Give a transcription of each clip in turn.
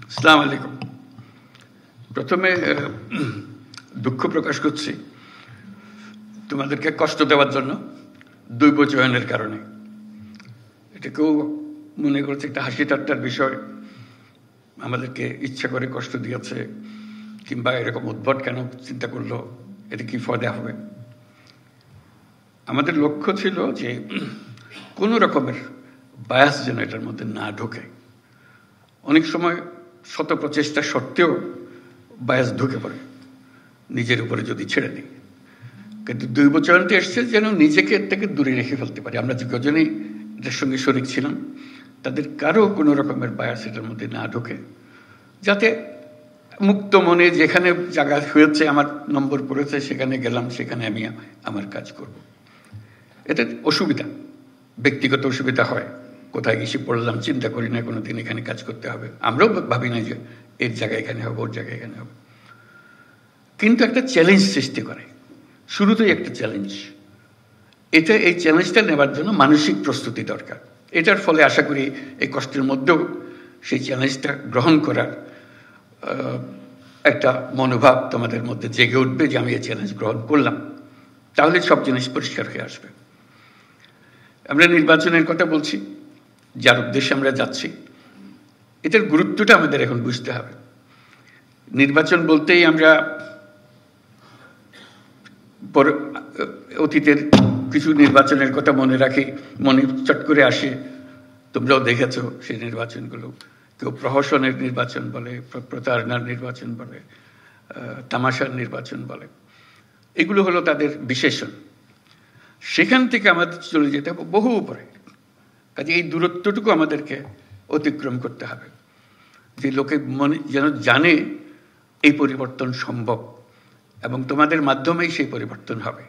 আসসালামু আলাইকুম। প্রথমে দুঃখ প্রকাশ করছি তোমাদেরকে কষ্ট দেওয়ার জন্য, দৈব চয়নের কারণে। এটা কেউ মনে করছে একটা হাসি ঠাট্টার বিষয়, আমাদেরকে ইচ্ছা করে কষ্ট দিয়েছে, কিংবা এরকম উদ্ভট কেন চিন্তা করলো, এটা কি ফায়দা হবে। আমাদের লক্ষ্য ছিল যে কোনো রকমের বায়াস যেন এটার মধ্যে না ঢোকে। অনেক সময় শত প্রচেষ্টা সত্ত্বেও বায়াস ঢুকে পড়ে, নিজের উপরে যদি ছেড়ে দিই। কিন্তু দৈব চয়নটি এসছে যেন নিজেকে এর থেকে দূরে রেখে ফেলতে পারি। আমরা যে কজনই এটার সঙ্গে শরিক ছিলাম, তাদের কারো কোনো রকমের বায়াস এটার মধ্যে না ঢোকে, যাতে মুক্ত মনে যেখানে জায়গা হয়েছে, আমার নম্বর পড়েছে, সেখানে গেলাম, সেখানে আমি আমার কাজ করব। এটা অসুবিধা, ব্যক্তিগত অসুবিধা হয়। কোথায় গিয়ে পড়লাম, চিন্তা করি না কোনোদিন এখানে কাজ করতে হবে। আমরাও ভাবি না যে এর জায়গায় এখানে হবে, ওর জায়গায় এখানে হবে। কিন্তু একটা চ্যালেঞ্জ সৃষ্টি করে, শুরুতেই একটা চ্যালেঞ্জ। এই চ্যালেঞ্জটা নেবার জন্য মানসিক প্রস্তুতি দরকার। এটার ফলে আশা করি এই কষ্টের মধ্যেও সেই চ্যালেঞ্জটা গ্রহণ করার একটা মনোভাব তোমাদের মধ্যে জেগে উঠবে যে আমি এই চ্যালেঞ্জ গ্রহণ করলাম। তাহলে সব জিনিস পরিষ্কার হয়ে আসবে। আমরা নির্বাচনের কথা বলছি, যার উদ্দেশ্যে আমরা যাচ্ছি, এটার গুরুত্বটা আমাদের এখন বুঝতে হবে। নির্বাচন বলতেই আমরা অতীতের কিছু নির্বাচনের কথা মনে রাখি, মনে চট করে আসে। তোমরাও দেখেছো সেই নির্বাচনগুলো। কেউ প্রহসনের নির্বাচন বলে, প্রতারণার নির্বাচন বলে, তামাশার নির্বাচন বলে। এগুলো হলো তাদের বিশেষণ। সেখান থেকে আমাদের চলে যেতে হবে বহু উপরে। কাজে এই দূরত্বটুকু আমাদেরকে অতিক্রম করতে হবে, যে লোকে মনে যেন জানে এই পরিবর্তন সম্ভব, এবং তোমাদের মাধ্যমেই সেই পরিবর্তন হবে।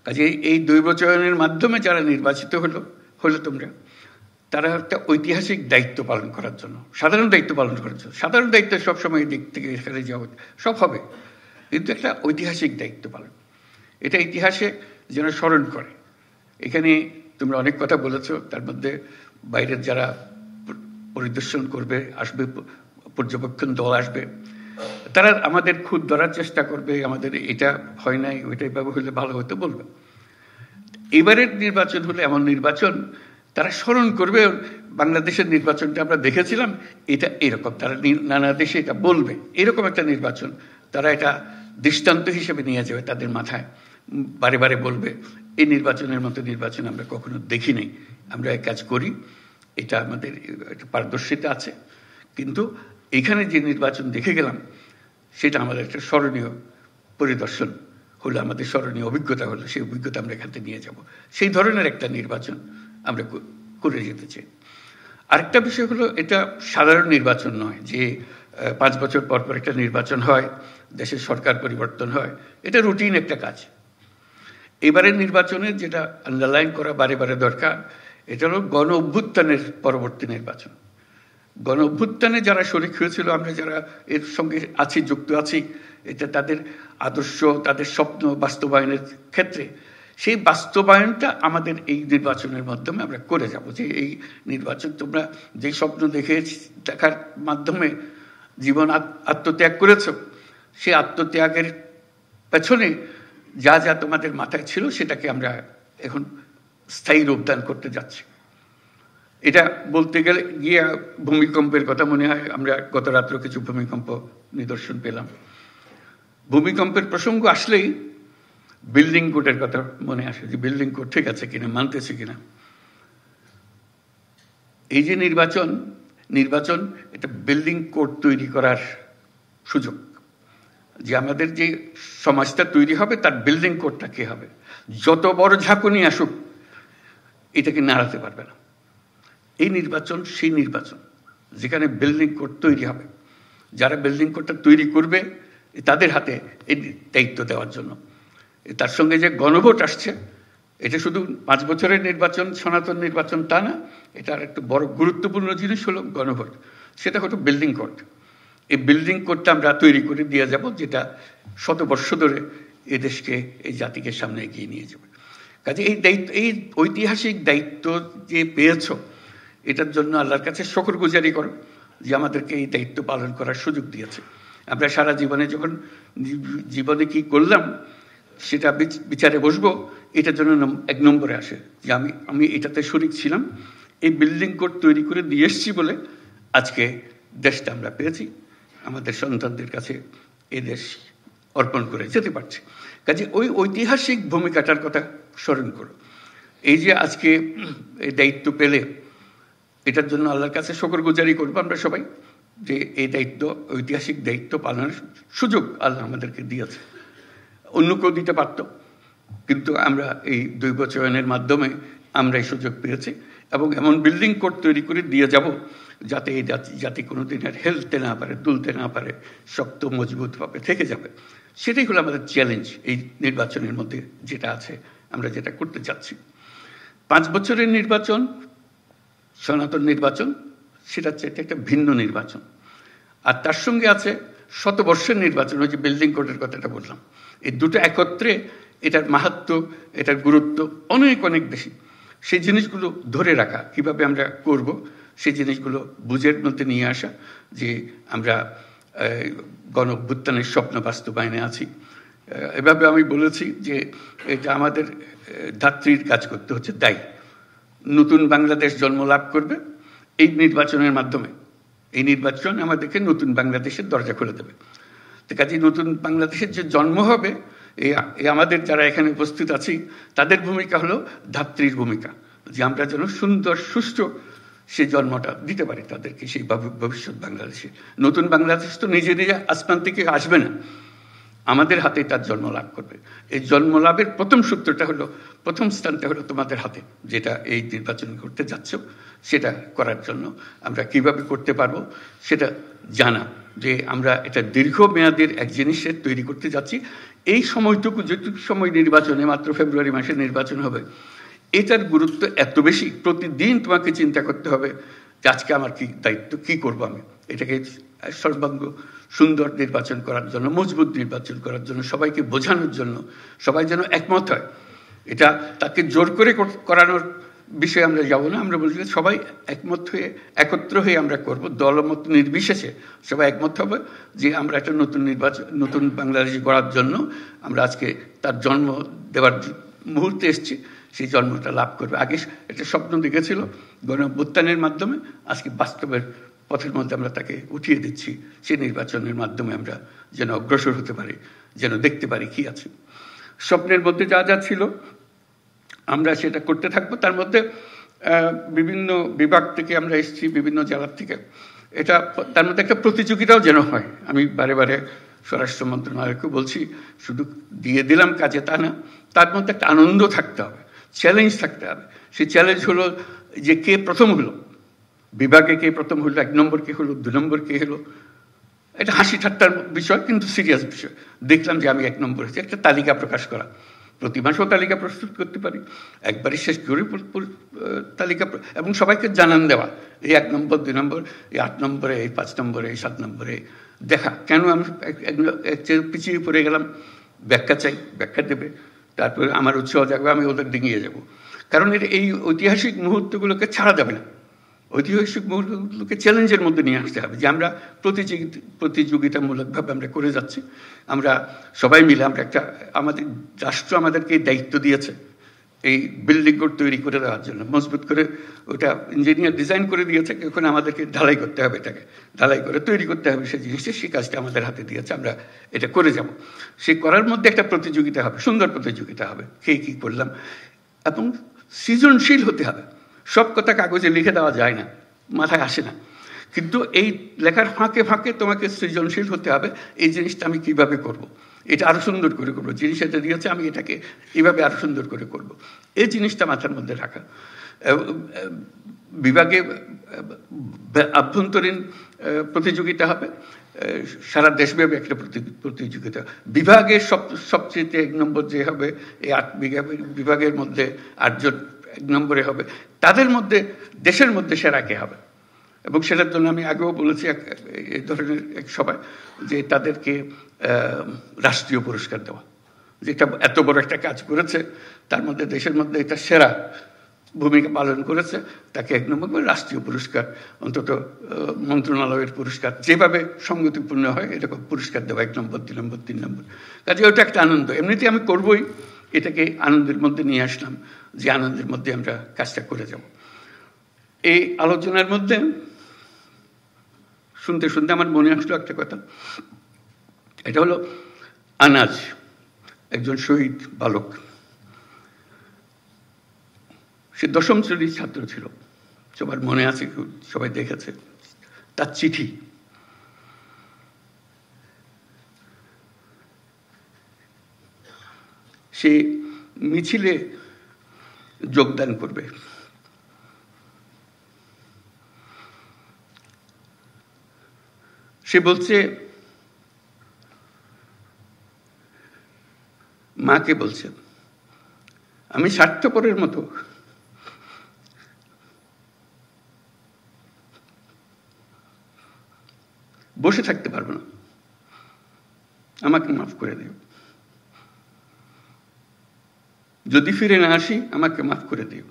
কাজে এই দৈব চয়নের মাধ্যমে যারা নির্বাচিত হলো তোমরা, তারা একটা ঐতিহাসিক দায়িত্ব পালন করার জন্য, সাধারণ দায়িত্ব পালন করার জন্য। সাধারণ দায়িত্ব সবসময় দিক থেকে এখানে যাওয়া সব হবে, কিন্তু একটা ঐতিহাসিক দায়িত্ব পালন, এটা ইতিহাসে যেন স্মরণ করে। এখানে তোমরা অনেক কথা বলেছো, তার মধ্যে বাইরের যারা পরিদর্শন করবে, আসবে, পর্যবেক্ষণ দল আসবে, তারা আমাদের খুদ ধরার চেষ্টা করবে, আমাদের এটা হয় নাই, ওইটাই ভাবে হলে ভালো হতো বলবে। এবারের নির্বাচন হলে এমন নির্বাচন, তারা স্মরণ করবে বাংলাদেশের নির্বাচনটা আমরা দেখেছিলাম, এটা এরকম। তারা নানা দেশে এটা বলবে, এরকম একটা নির্বাচন তারা এটা দৃষ্টান্ত হিসেবে নিয়ে যাবে তাদের মাথায়, বারে বারে বলবে এই নির্বাচনের মতো নির্বাচন আমরা কখনো দেখি নাই, আমরা এই কাজ করি, এটা আমাদের একটা পারদর্শিতা আছে। কিন্তু এখানে যে নির্বাচন দেখে গেলাম, সেটা আমাদের একটা স্মরণীয় পরিদর্শন হলো, আমাদের স্মরণীয় অভিজ্ঞতা হলো, সেই অভিজ্ঞতা আমরা এখান থেকে নিয়ে যাব। সেই ধরনের একটা নির্বাচন আমরা করে যেতে চাই। আরেকটা বিষয় হলো, এটা সাধারণ নির্বাচন নয় যে 5 বছর পর পর একটা নির্বাচন হয়, দেশের সরকার পরিবর্তন হয়। এটা রুটিন একটা কাজ। এবারের নির্বাচনের যেটা আন্ডারলাইন করা বারে বারে দরকার, এটা হলো গণ অভ্যুত্থানের পরবর্তী নির্বাচন। গণ অভ্যুত্থানে যারা শরিক হয়েছিল, আমরা যারা এর সঙ্গে আছি, যুক্ত আছি, এটা তাদের আদর্শ, তাদের স্বপ্ন বাস্তবায়নের ক্ষেত্রে সেই বাস্তবায়নটা আমাদের এই নির্বাচনের মাধ্যমে আমরা করে যাব। যে এই নির্বাচন, তোমরা যে স্বপ্ন দেখার মাধ্যমে জীবন আত্মত্যাগ করেছ, সেই আত্মত্যাগের পেছনে যা যা তোমাদের মাথায় ছিল, সেটাকে আমরা এখন স্থায়ী রূপদান করতে যাচ্ছি। এটা বলতে গেলে গিয়ে ভূমিকম্পের কথা মনে হয়। আমরা গত রাত্রে কিছু ভূমিকম্প নিদর্শন পেলাম। ভূমিকম্পের প্রসঙ্গ আসলেই বিল্ডিং কোডের কথা মনে আসে, যে বিল্ডিং কোড ঠিক আছে কিনা, মানতেছে কিনা। এই যে নির্বাচন এটা বিল্ডিং কোড তৈরি করার সুযোগ, যে আমাদের যে সমাজটা তৈরি হবে তার বিল্ডিং কোডটা কি হবে। যত বড় ঝাঁকুনি আসুক, এটাকে নাড়াতে পারবে না। এই নির্বাচন সেই নির্বাচন যেখানে বিল্ডিং কোড তৈরি হবে। যারা বিল্ডিং কোডটা তৈরি করবে, তাদের হাতে এই দায়িত্ব দেওয়ার জন্য। তার সঙ্গে যে গণভোট আসছে, এটা শুধু 5 বছরের নির্বাচন, সনাতন নির্বাচন তা না, এটার একটা বড় গুরুত্বপূর্ণ জিনিস হলো গণভোট। সেটা হলো বিল্ডিং কোড। এই বিল্ডিং কোডটা আমরা তৈরি করে দিয়ে যাব, যেটা শতবর্ষ ধরে এই দেশকে, এই জাতিকে সামনে এগিয়ে নিয়ে যাবে। কাজে এই দায়িত্ব, এই ঐতিহাসিক দায়িত্ব যে পেয়েছ, এটার জন্য আল্লাহর কাছে শুকরগুজারি করো। যে আমাদেরকে এই দায়িত্ব পালন করার সুযোগ দিয়েছে। আমরা সারা জীবনে যখন জীবনে কি করলাম সেটা বিচারে বসবো, এটার জন্য 1 নম্বরে আসে যে আমি এটাতে শরিক ছিলাম, এই বিল্ডিং কোড তৈরি করে দিয়ে এসছি বলে আজকে দেশটা আমরা পেয়েছি, আমাদের সন্তানদের কাছে এই দেশ অর্পণ করে যেতে পারছি। কাজে ওই ঐতিহাসিক ভূমিকাটার কথা স্মরণ করো। এই যে আজকে এই দায়িত্ব পেলে, এটার জন্য আল্লাহর কাছে শুকরগুজারি করবো আমরা সবাই, যে এই দায়িত্ব, ঐতিহাসিক দায়িত্ব পালনের সুযোগ আল্লাহ আমাদেরকে দিয়েছে। অন্য কেউ দিতে পারত, কিন্তু আমরা এই দৈবচয়নের মাধ্যমে আমরা এই সুযোগ পেয়েছি এবং এমন বিল্ডিং কোড তৈরি করে দিয়ে যাব যাতে এই জাতি কোনোদিন আর হেলতে না পারে, তুলতে না পারে, শক্ত মজবুতভাবে থেকে যাবে। সেটাই হলো আমাদের চ্যালেঞ্জ এই নির্বাচনের মধ্যে যেটা আছে, আমরা যেটা করতে চাচ্ছি। 5 বছরের নির্বাচন, সনাতন নির্বাচন, সেটা হচ্ছে একটা ভিন্ন নির্বাচন। আর তার সঙ্গে আছে শতবর্ষের নির্বাচন, ওই যে বিল্ডিং কোডের কথাটা বললাম। এই দুটো একত্রে এটার মাহাত্ম্য, এটার গুরুত্ব অনেক অনেক বেশি। সেই জিনিসগুলো ধরে রাখা, কিভাবে আমরা করব, সেই জিনিসগুলো বুঝের মধ্যে নিয়ে আসা, যে আমরা গণ অভ্যুত্থানের স্বপ্ন বাস্তবায়নে আছি। এভাবে আমি বলেছি যে এটা আমাদের ধাত্রীর কাজ করতে হচ্ছে, তাই নতুন বাংলাদেশ জন্ম লাভ করবে এই নির্বাচনের মাধ্যমে। এই নির্বাচন আমাদেরকে নতুন বাংলাদেশের দরজা খুলে দেবে। তো কাজে নতুন বাংলাদেশের যে জন্ম হবে, এই আমাদের যারা এখানে উপস্থিত আছি তাদের ভূমিকা হলো ধাত্রীর ভূমিকা, যে আমরা যেন সুন্দর সুষ্ঠু সেই জন্মটা দিতে পারি তাদেরকে, সেই ভবিষ্যৎ বাংলাদেশে। নতুন বাংলাদেশ তো নিজে নিজে আসমান থেকে আসবে না, আমাদের হাতে তার জন্ম লাভ করবে। এই জন্ম লাভের প্রথম সূত্রটা হলো, প্রথম স্থানটা হলো তোমাদের হাতে, যেটা এই নির্বাচন করতে যাচ্ছ। সেটা করার জন্য আমরা কিভাবে করতে পারবো সেটা জানা, যে আমরা এটা দীর্ঘমেয়াদের এক জিনিসের তৈরি করতে যাচ্ছি। এই সময়টুকু, যেটুকু সময় নির্বাচনে, মাত্র ফেব্রুয়ারি মাসে নির্বাচন হবে, এটার গুরুত্ব এত বেশি, প্রতিদিন তোমাকে চিন্তা করতে হবে যে আজকে আমার কি দায়িত্ব, কি করবো আমি এটাকে সর্বাঙ্গ সুন্দর নির্বাচন করার জন্য, মজবুত নির্বাচন করার জন্য, সবাইকে বোঝানোর জন্য, সবাই যেন একমত হয়। এটা তাকে জোর করে করানোর বিষয়ে আমরা যাব না, আমরা বলছি সবাই একমত হয়ে, একত্র হয়ে আমরা করব, দলমত নির্বিশেষে সবাই একমত হবে যে আমরা একটা নতুন নির্বাচন, নতুন বাংলাদেশ গড়ার জন্য আমরা আজকে তার জন্ম দেওয়ার মুহূর্তে এসেছি, সেই জন্মটা লাভ করবে। আগে একটা স্বপ্ন দেখেছিল গণ অভ্যুত্থানের মাধ্যমে, আজকে বাস্তবের পথের মধ্যে আমরা তাকে উঠিয়ে দিচ্ছি। সেই নির্বাচনের মাধ্যমে আমরা যেন অগ্রসর হতে পারি, যেন দেখতে পারি কি আছে। স্বপ্নের মধ্যে যা যা ছিল আমরা সেটা করতে থাকবো। তার মধ্যে বিভিন্ন বিভাগ থেকে আমরা এসেছি, বিভিন্ন জেলার থেকে, এটা তার মধ্যে একটা প্রতিযোগিতাও যেন হয়। আমি বারে বারে স্বরাষ্ট্র মন্ত্রণালয়কে বলছি, শুধু দিয়ে দিলাম কাজে তা না, তার মধ্যে একটা আনন্দ থাকতে হবে, চ্যালেঞ্জ থাকতে হবে। সেই চ্যালেঞ্জ হলো যে কে প্রথম হলো, বিভাগে কে প্রথম হলো, 1 নম্বর কে হলো, 2 নম্বর কে হলো। এটা হাসি ঠাট্টার বিষয়, কিন্তু সিরিয়াস বিষয়। দেখলাম যে আমি 1 নম্বর হয়েছি, একটা তালিকা প্রকাশ করা, প্রতি মাসেও তালিকা প্রস্তুত করতে পারি, একবারই শেষ করে তালিকা, এবং সবাইকে জানান দেওয়া, এই 1 নম্বর, 2 নম্বর, এই 8 নম্বরে, এই 5 নম্বরে, এই 7 নম্বরে দেখা। কেন আমি পিছিয়ে পড়ে গেলাম, ব্যাখ্যা চাই, ব্যাখ্যা দেবে, তারপরে আমার উৎসাহ জাগবে, আমি ওদের ডিঙিয়ে যাব। কারণ এই ঐতিহাসিক মুহূর্তগুলোকে ছাড়া যাবে না, ঐতিহাসিক মুহূর্তগুলোকে চ্যালেঞ্জের মধ্যে নিয়ে আসতে হবে, যে আমরা প্রতিযোগিতামূলকভাবে আমরা করে যাচ্ছি। আমরা সবাই মিলে, আমরা একটা, আমাদের রাষ্ট্র আমাদেরকে দায়িত্ব দিয়েছে এই বিল্ডিং কোড তৈরি করে দেওয়ার জন্য, মজবুত করে ওটা ইঞ্জিনিয়ার ডিজাইন করে দিয়েছে, এখন আমাদেরকে ঢালাই করতে হবে, এটাকে ঢালাই করে তৈরি করতে হবে সেই জিনিসটা। সেই কাজটা আমাদের হাতে দিয়েছে, আমরা এটা করে যাব। সেই করার মধ্যে একটা প্রতিযোগিতা হবে, সুন্দর প্রতিযোগিতা হবে, কে কী করলাম, এবং সৃজনশীল হতে হবে। সব কথা কাগজে লিখে দেওয়া যায় না, মাথায় আসে না, কিন্তু এই লেখার ফাঁকে ফাঁকে তোমাকে সৃজনশীল হতে হবে। এই জিনিসটা আমি কিভাবে করব, এটা আরো সুন্দর করে করবো, জিনিস এটা দিয়েছে আমি এটাকে এইভাবে আরো সুন্দর করে করব, এই জিনিসটা মাথার মধ্যে রাখা। বিভাগে আভ্যন্তরীণ প্রতিযোগিতা হবে, সারা দেশব্যাপী একটা প্রতিযোগিতা। বিভাগের সবচেয়ে 1 নম্বর যে হবে, এই 8 বিভাগের মধ্যে 8 জন 1 নম্বরে হবে, তাদের মধ্যে দেশের মধ্যে সেরা কে হবে। এবং সেটার জন্য আমি আগেও বলেছি এই ধরনের এক সভায়, যে তাদেরকে রাষ্ট্রীয় পুরস্কার দেওয়া, যেটা এত বড় একটা কাজ করেছে, তার মধ্যে দেশের মধ্যে এটা সেরা, ভূমিকা পালন করেছে তাকে 1 নম্বর রাষ্ট্রীয় পুরস্কার, অন্তত মন্ত্রণালয়ের পুরস্কার যেভাবে সঙ্গতিপূর্ণ হয় এরকম পুরস্কার দেওয়া 1 নম্বর, 2 নম্বর, 3 নম্বর। কাজে ওটা একটা আনন্দ, এমনিতে আমি করবই, এটাকে আনন্দের মধ্যে নিয়ে আসলাম যে আনন্দের মধ্যে আমরা কাজটা করে যাব। এই আলোচনার মধ্যে শুনতে শুনতে আমার মনে আসলো একটা কথা, এটা হলো আনাজ, একজন শহীদ বালক, সে 10ম শ্রেণীর ছাত্র ছিল, সবার মনে আছে, সবাই দেখেছে তার চিঠি। সে মিছিলে যোগদান করবে, সে বলছে, মাকে বলছে, আমি স্বার্থপরের মতো বসে থাকতে পারবো না, আমাকে মাফ করে দিও, যদি ফিরে না আসি আমাকে মাফ করে দিও।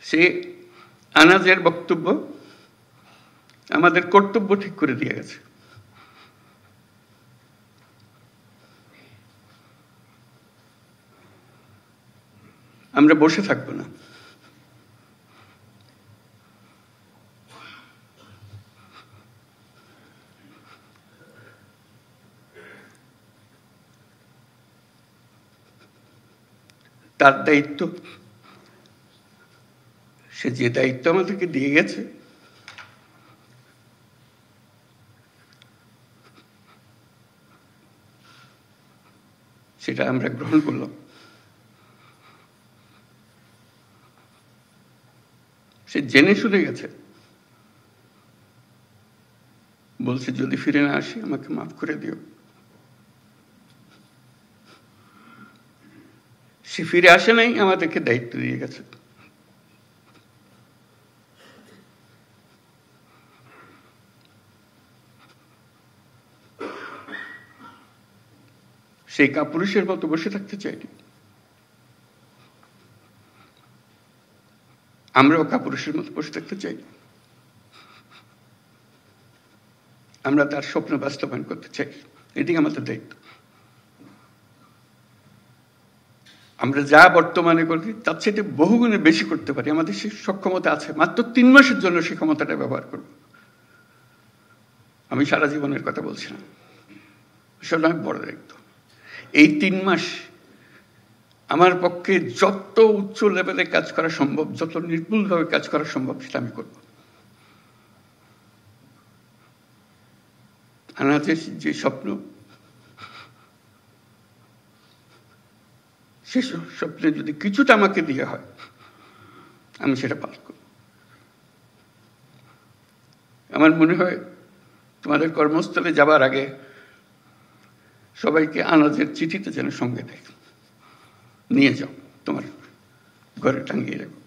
সে আনাজের বক্তব্য আমাদের কর্তব্য ঠিক করে দিয়ে গেছে। আমরা বসে থাকবো না, তার দায়িত্ব, সে যে দায়িত্ব আমাদেরকে দিয়ে গেছে সেটা আমরা গ্রহণ করলাম। সে জেনে শুনে গেছে, বলছে যদি ফিরে না আসি আমাকে মাফ করে দিও। সে ফিরে আসে নাই, আমাদেরকে দায়িত্ব দিয়ে গেছে। সেই কাপুরুষের মতো বসে থাকতে চাইনি, আমরাও কাপুরুষের মতো বসে থাকতে চাই, আমরা তার স্বপ্ন বাস্তবায়ন করতে চাই, এটাই আমাদের দায়িত্ব। আমরা যা বর্তমানে করি তার চেয়ে বহুগুণে বেশি করতে পারি, আমাদের সেই সক্ষমতা আছে। মাত্র 3 মাসের জন্য সেই ক্ষমতাটা ব্যবহার করব। আমি সারা জীবনের কথা বলছি না, আসলে আমি বড় দায়িত্ব। এই 3 মাস আমার পক্ষে যত উচ্চ লেভেলে কাজ করা সম্ভব, যত নির্ভুলভাবে কাজ করা সম্ভব সেটা আমি করব। আনাজের যে স্বপ্ন, সে স্বপ্নে যদি কিছুটা আমাকে দিয়ে হয় আমি সেটা পালন করব। আমার মনে হয় তোমাদের কর্মস্থলে যাবার আগে সবাইকে আনাজের চিঠিতে যেন সঙ্গে দেয়, নিয়ে যাও, তোমার ঘরে টাঙিয়ে রাখো,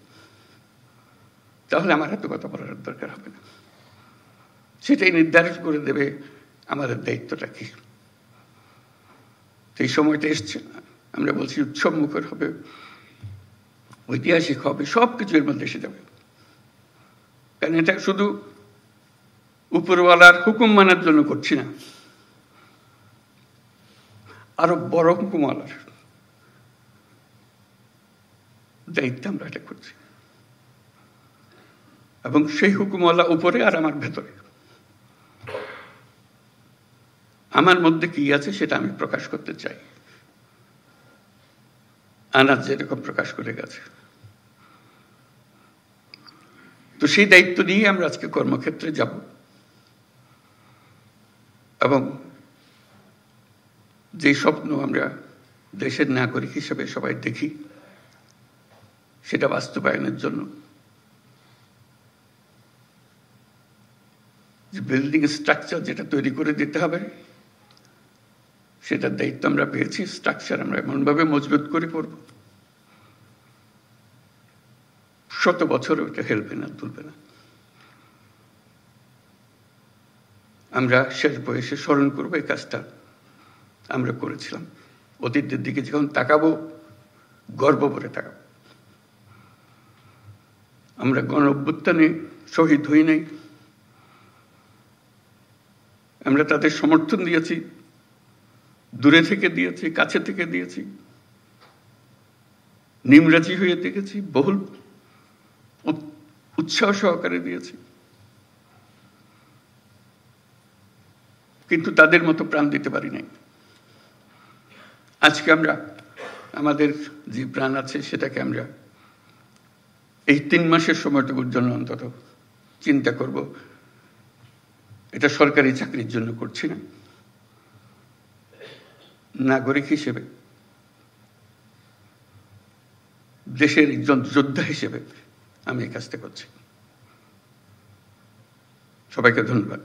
তাহলে আমার এত কথা বলার দরকার হবে না। সেটাই নির্ধারিত করে দেবে আমাদের দায়িত্বটা কি। এই সময়টা এসছে, আমরা বলছি উৎসব মুখর হবে, ঐতিহাসিক হবে, সবকিছু এর মধ্যে এসে যাবে। কারণ এটা শুধু উপরওয়ালার হুকুম মানার জন্য করছি না, আরো বড় হুকুমওয়ালার দায়িত্ব আমরা এটা করছি। এবং সেই হুকুমওয়ালা উপরে আর আমার ভেতরে, আমার মধ্যে কি আছে সেটা আমি প্রকাশ করতে চাই। আনাজ যেরকম প্রকাশ করে গেছে, তো সেই দায়িত্ব নিয়ে আমরা আজকে কর্মক্ষেত্রে যাব এবং যে স্বপ্ন আমরা দেশের নাগরিক হিসেবে সবাই দেখি সেটা বাস্তবায়নের জন্য যে বিল্ডিং স্ট্রাকচার যেটা তৈরি করে দিতে হবে সেটার দায়িত্ব আমরা পেয়েছি। স্ট্রাকচার আমরা এমনভাবে মজবুত করে পড়ব শত বছর ওটা হেলবে না, তুলবে না। আমরা শেষ বয়সে স্মরণ করবো এই কাজটা আমরা করেছিলাম। অতীতের দিকে যখন তাকাবো, গর্ব করে তাকাবো। আমরা গণ অভ্যুত্থানে শহীদ হই নাই, আমরা তাদের সমর্থন দিয়েছি, দূরে থেকে দিয়েছি, কাছে থেকে দিয়েছি, নিমরাজি হয়ে দেখেছি, বহুল উৎসাহ সহকারে দিয়েছি, কিন্তু তাদের মতো প্রাণ দিতে পারি নাই। আজকে আমরা আমাদের যে প্রাণ আছে সেটাকে আমরা এই 3 মাসের সময়টুকুর জন্য অন্তত চিন্তা করব। এটা সরকারি চাকরির জন্য করছি না, নাগরিক হিসেবে, দেশের একজন যোদ্ধা হিসেবে আমি এই কাজটা করছি। সবাইকে ধন্যবাদ।